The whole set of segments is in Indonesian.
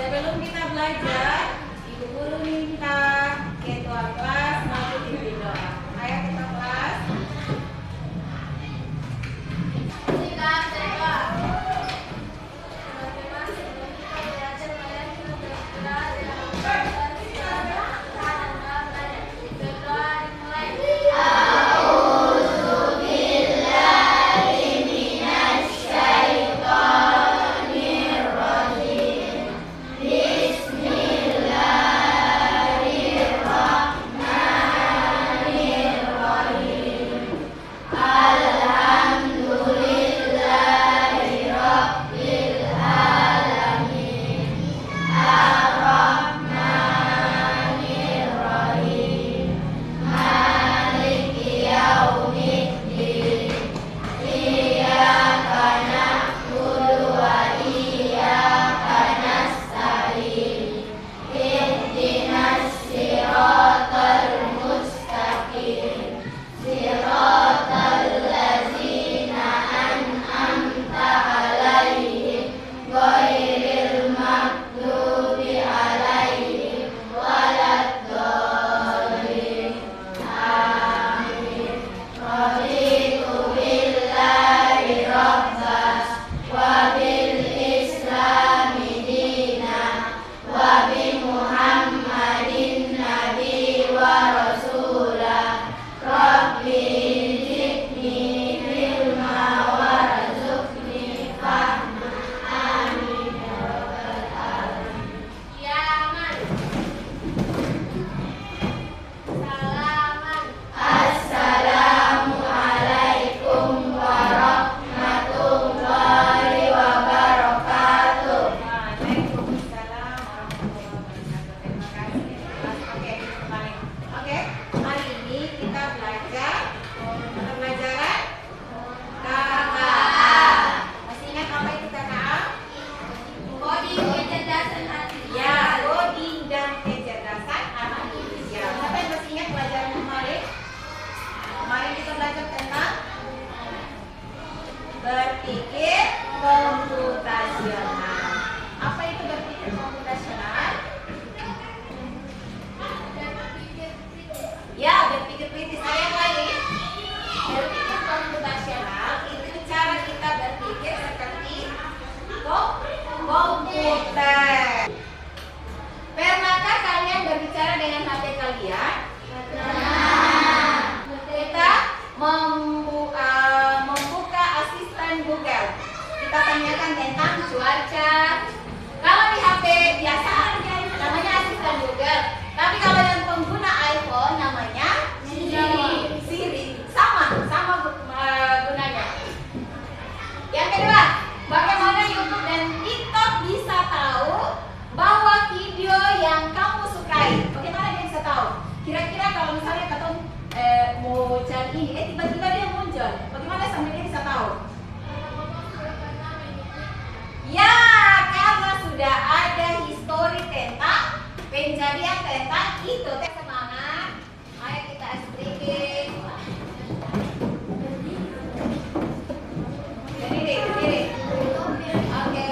Sebelum kita belajar, Ibu Guru minta ketua kelas maju pimpin doa. Ayo kita kelas. Silakan berdoa. Berpikir komputasional. Apa itu berpikir komputasional? Ya, berpikir kritis. Saya lagi. Berpikir komputasional itu cara kita berpikir seperti komputer. Pernahkah kalian berbicara dengan HP kalian? Kita membuka asisten Google. Kita tanyakan tentang cuaca. Kalau di HP biasa namanya asisten Google. Tapi kalau yang pengguna iPhone namanya Siri. Sama gunanya. Yang kedua, bagaimana YouTube dan TikTok bisa tahu bahwa video yang kamu sukai? Bagaimana dia bisa tahu? Kira-kira kalau misalnya kata mau cari ini, tiba-tiba dia muncul. Bagaimana sampai dia bisa tahu? Ya, karena sudah ada histori tentang penjadian tentang itu. Semangat. Ayo kita sedikit. Berdiri. Oke.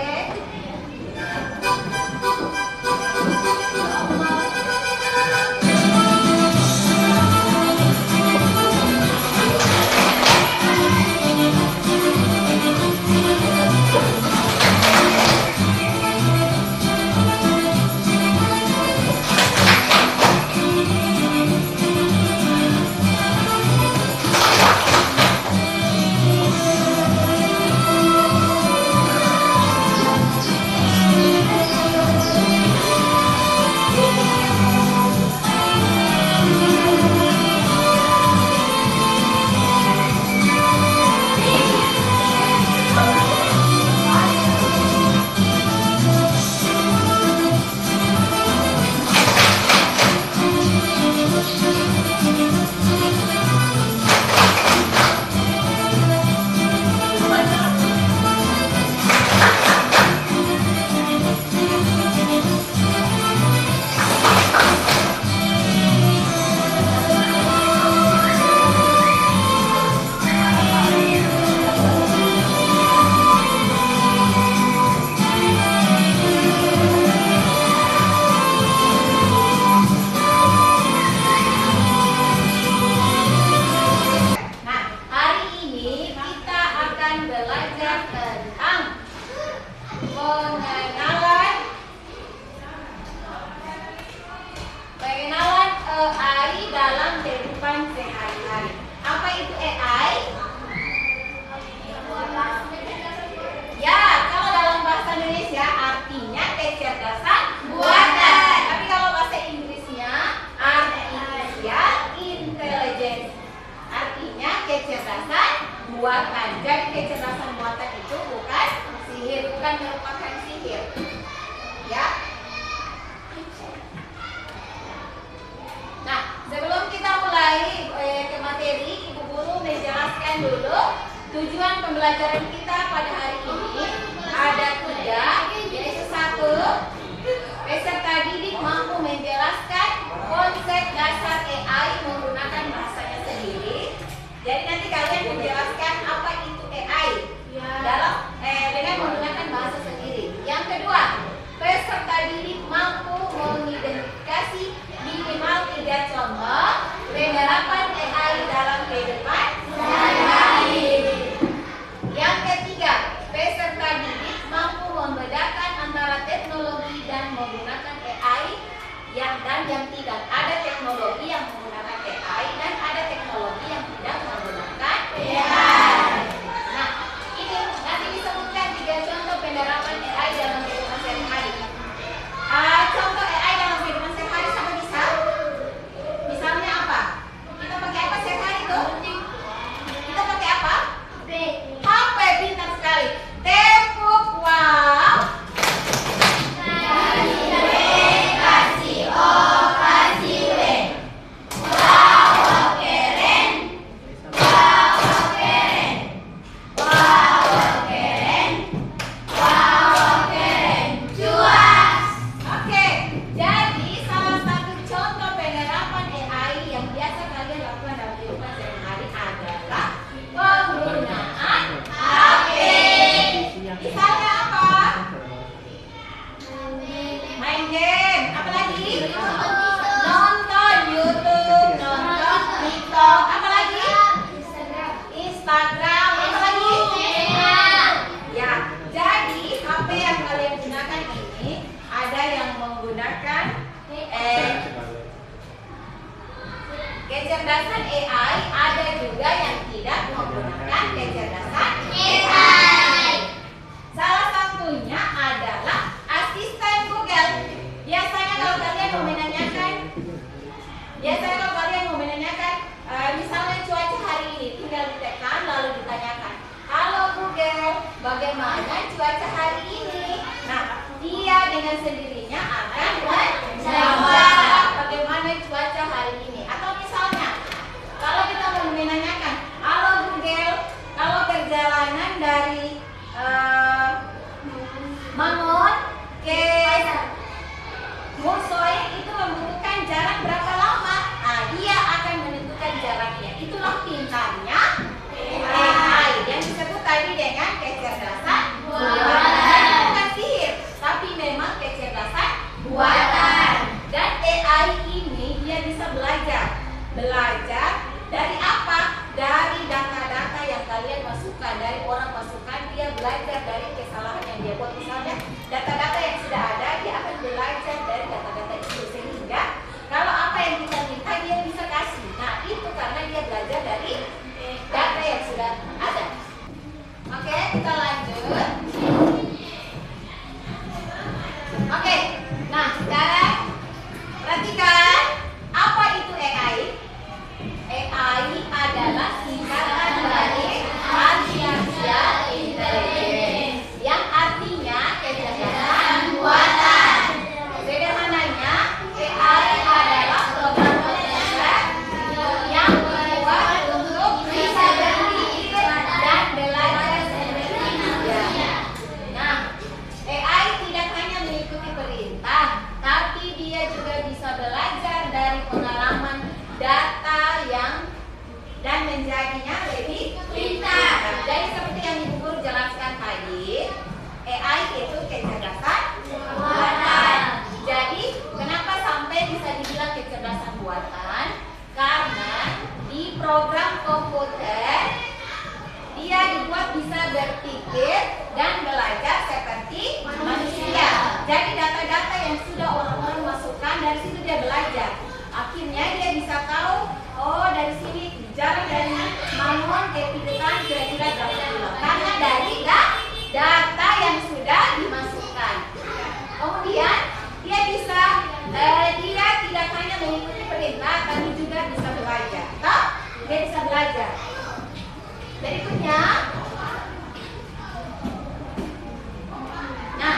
pembelajaran kita pada hari ini ada 3, yaitu 1, peserta didik mampu menjelaskan konsep dasar AI menggunakan bahasanya sendiri. Jadi nanti kalian menjelaskan apa itu AI dengan menggunakan bahasa sendiri. Yang kedua, peserta didik mampu mengidentifikasi minimal 3 contoh penerapan AI dalam kehidupan sehari-hari. Yang ketiga, peserta didik mampu membedakan antara teknologi dan menggunakan AI dan yang tidak. Ada teknologi yang menggunakan AI dan ada teknologi yang tidak menggunakan AI. Nah, ini nanti disebutkan 3 contoh penerapan AI dalam kehidupan sehari-hari. Contoh AI dalam kehidupan sehari-hari sama bisa? Misalnya apa? Kita pakai apa sehari-hari tuh? Kita pakai apa? HP, pintar sekali. Tepuk wow. Kasih O, kasih W. Wow, keren. Wow, keren. Wow, keren. Wow, keren. Cuas. Oke, jadi salah satu contoh penerapan AI yang biasa kalian lakukan dalam kehidupan sehari-hari adalah penggunaan HP. Misalnya apa? Main game. Apa lagi? Nonton YouTube, nonton TikTok. Apa lagi? Instagram. Apa lagi? Ya, jadi HP yang kalian gunakan ini ada yang menggunakan kecerdasan AI, ada juga yang tidak menggunakan kecerdasan AI. Salah satunya adalah asisten Google. Biasanya kalau kalian mau menanyakan, misalnya cuaca hari ini, tinggal ditekan lalu ditanyakan, halo Google, bagaimana cuaca hari ini? Nah, dia dengan sendirinya akan menjawab bagaimana cuaca hari ini. Atau misalnya, kalau kita mau menanyakan, halo Google, kalau perjalanan dari Mangon ke Mursoe itu membutuhkan jarak berapa lama? Nah, dia akan menentukan jaraknya. Itulah pintarnya AI yang disebut tadi dengan kecerdasan buatan. Bukan sihir, tapi memang kecerdasan buatan. Dan AI ini dia bisa belajar. Belajar dari apa? Dari data-data yang kalian masukkan, dari orang masukkan, dia belajar dari kesalahan yang dia buat. Misalnya data-data yang sudah ada, dia akan belajar dari data-data itu, sehingga kalau apa yang kita minta dia bisa kasih. Nah, itu karena dia belajar dari data yang sudah ada. Oke, kita lanjut. Oke, nah sekarang perhatikan apa itu AI. AI adalah singkatan dari artificial intelligence, yang artinya kecerdasan buatan. Sederhananya, AI adalah program komputer yang dibuat untuk bisa berpikir dan belajar sendiri. Nah, AI tidak hanya mengikuti perintah, tapi dia juga bisa belajar dari pengalaman data dan menjadinya lebih pintar. Jadi seperti yang Ibu Guru jelaskan tadi, AI itu kecerdasan buatan. Jadi kenapa sampai bisa dibilang kecerdasan buatan? Karena di program komputer dia dibuat bisa berpikir dan belajar seperti manusia. Jadi data-data yang sudah orang-orang masukkan, dari situ dia belajar. Akhirnya dia bisa tahu, oh dari sini jarak dari Mangon ke Pidetan kira-kira berapa kilo, karena dari data yang sudah dimasukkan. Kemudian dia bisa, dia tidak hanya mengikuti perintah, tapi juga bisa belajar. Toh? Dia bisa belajar. Berikutnya, nah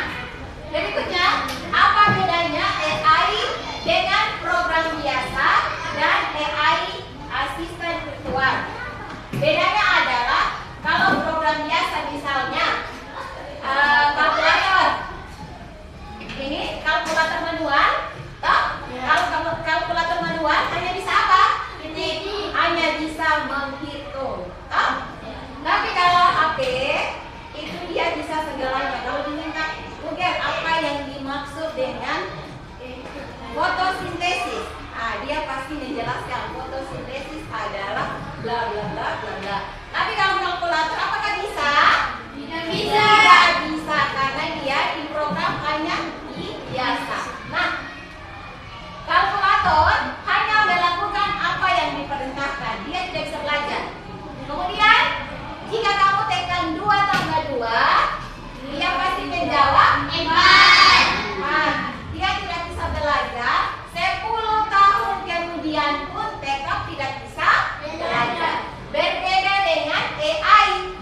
berikutnya apa bedanya AI dengan program biasa dan AI asisten virtual? Bedanya adalah kalau program biasa Ini kalkulator manual. Toh? Kalau kalkulator manual hanya bisa apa? Hanya bisa menghitung. Toh? Tapi kalau HP itu dia bisa segalanya. Kalau diminta Google apa yang dimaksud dengan fotosintesis, dia pasti menjelaskan fotosintesis adalah bla bla bla bla bla. Tapi kalau kalkulator apakah bisa? Tidak bisa. Tidak bisa karena dia diprogram hanya biasa. Nah, kalkulator hanya melakukan apa yang diperintahkan. Dia tidak bisa belajar. Kemudian jika kamu tekan 2 tambah 2, dia pasti menjawab 4. Dia tidak bisa belajar. 10 tahun kemudian pun tetap tidak bisa belajar. Berbeda dengan AI.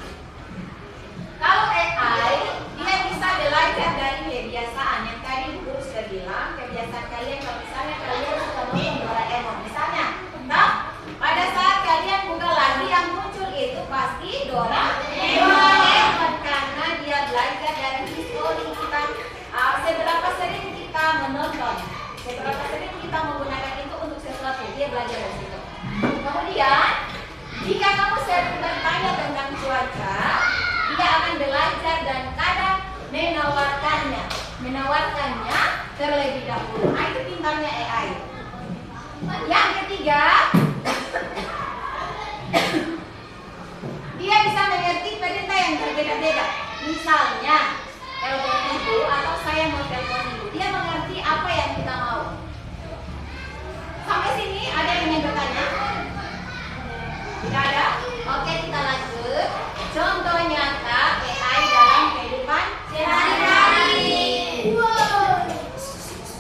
Kalau AI, dia bisa belajar dari kebiasaan. Yang tadi guru sudah bilang, kebiasaan kalian kalau misalnya kalian suka nonton Doraemon. Misalnya, nah, pada saat kalian buka lagi yang muncul itu pasti Doraemon. Karena dia belajar dari histori kita. Seberapa sering kita menonton, seberapa sering kita menggunakan itu untuk sesuatu, dia belajar dari situ. Kemudian, jika kamu sering bertanya tentang cuaca, dia akan belajar dan kadang menawarkannya terlebih dahulu. Nah, itu pintarnya AI. Yang ketiga, dia bisa mengerti perintah yang berbeda-beda. Misalnya, telepon ibu atau saya mau telepon ibu, dia mengerti apa yang kita mau. Sampai sini ada yang ingin bertanya? Tidak ada? Oke, kita lanjut. Contoh nyata AI dalam kehidupan sehari-hari.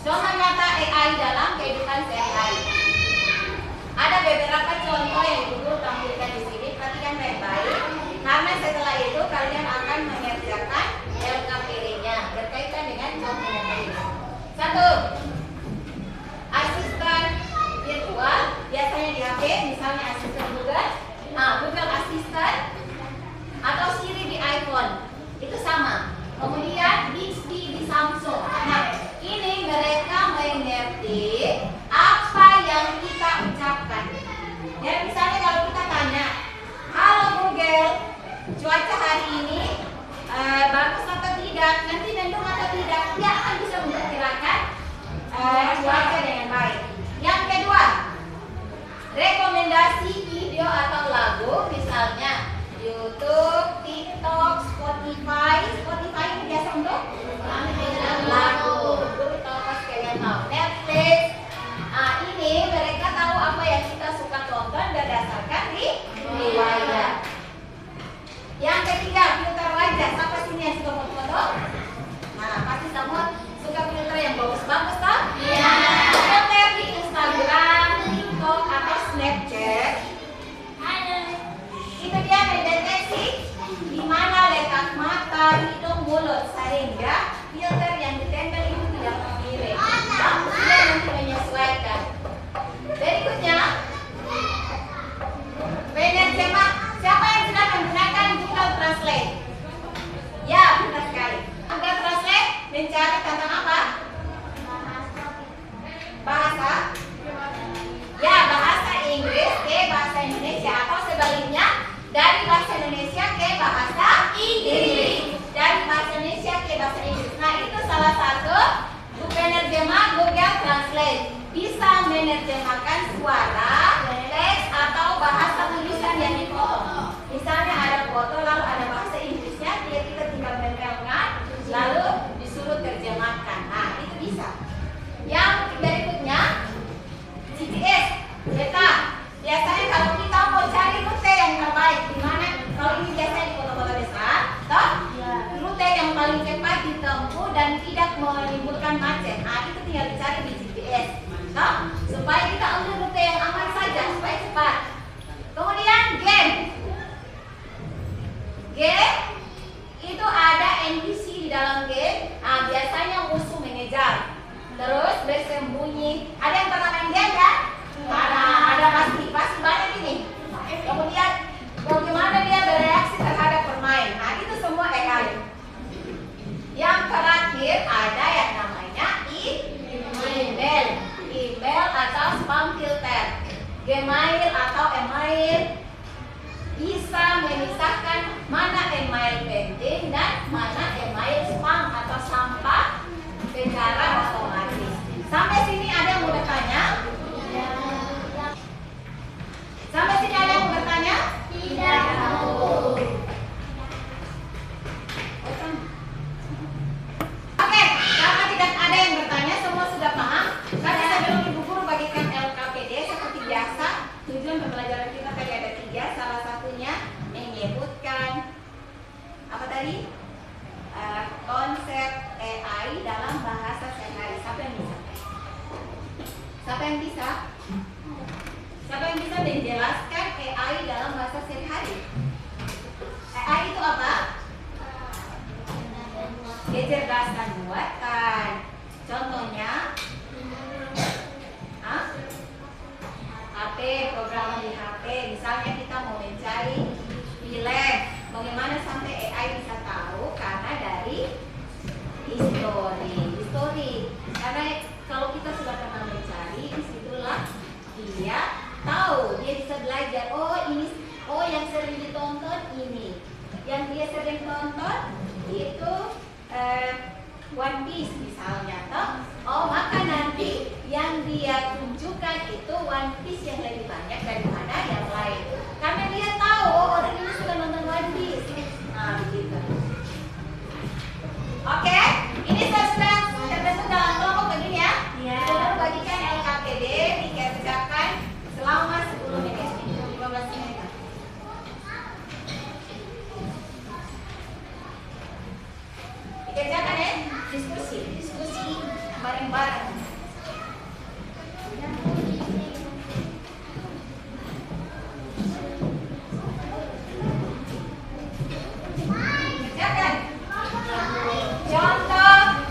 Contoh nyata AI dalam kehidupan sehari-hari. Ada beberapa contoh yang Ibu tampilkan di sini. Perhatikan baik-baik. Karena setelah itu kalian akan mengerjakan LKPD-nya berkaitan dengan contoh nyata ini. 1. Asisten virtual biasanya di HP, misalnya asisten Google, Google Assistant atau Siri di iPhone, itu sama. Kemudian Bixby di Samsung. Nah, ini mereka mengerti apa yang kita ucapkan. Ya, misalnya kalau kita tanya, halo Google, cuaca hari ini bagus atau tidak, nanti mendung atau tidak, dia akan bisa memperkirakan cuaca dengan baik. Yang kedua, rekomendasi video atau lagu, misalnya YouTube, TikTok, Spotify. Spotify ini biasa untuk lagu. Itu pasti kalian tahu. Netflix. Ini mereka tahu apa yang kita suka tonton berdasarkan riwayat. Yang ketiga, filter wajah. Siapa sini yang suka foto-foto? Nah, pasti semua suka filter yang bagus-bagus, toh? Iya. Filter di Instagram, TikTok atau Snapchat. Itu dia mendeteksi di mana letak mata, hidung, mulut, sehingga filter yang ditempel itu tidak memilih. Dia nanti menyesuaikan. Berikutnya, penerjemah. Siapa yang sudah menggunakan Google Translate? Ya, benar sekali. Google Translate mencari tentang apa? Bahasa? Ya, bahasa Inggris ke bahasa Indonesia atau sebaliknya dari bahasa Indonesia ke bahasa Inggris. Dari bahasa Indonesia ke bahasa Inggris. Nah, itu salah satu penerjemah Google Translate. Bisa menerjemahkan suara, teks atau bahasa tulisan yang dipotong. Misalnya ada foto lalu ada bahasa Inggrisnya, dia kita tinggal menempelkan lalu disuruh terjemahkan. Nah, itu bisa. Yang berikutnya GPS, peta. Biasanya kalau kita mau cari rute yang terbaik di mana, kalau ini biasanya di kota-kota besar, toh rute yang paling cepat ditempuh dan tidak menimbulkan macet. Nah, itu tinggal dicari di GPS, toh supaya kita ambil rute yang aman saja supaya cepat. Kemudian game itu ada NPC di dalam game. Nah, biasanya musuh mengejar, terus bersembunyi. Ada yang pernah main game kan? Ada pasti banyak ini. Kemudian bagaimana dia bereaksi terhadap permain. Nah, itu semua AI. Yang terakhir ada yang namanya Siapa yang bisa? Siapa yang bisa menjelaskan AI dalam bahasa sehari-hari? AI itu apa? Kecerdasan buatan. Contohnya, HP, program di HP. Misalnya kita mau mencari film, bagaimana sampai AI bisa tahu? Karena dari history. Karena kalau kita sudah pernah mencari, disitulah dia tahu, dia bisa belajar. Oh yang sering ditonton ini, yang dia sering tonton itu One Piece misalnya, toh. Oh maka nanti yang dia tunjukkan itu One Piece yang lebih banyak daripada yang lain. Karena dia tahu orang ini suka nonton One Piece. Nah begitu. Oke, ini sudah terbentuk dalam kelompok begini ya. Kita bagikan LKPD dikerjakan selama 10 menit, 15 menit. Dikerjakan ya, diskusi bareng-bareng. Kerjakan. Contoh.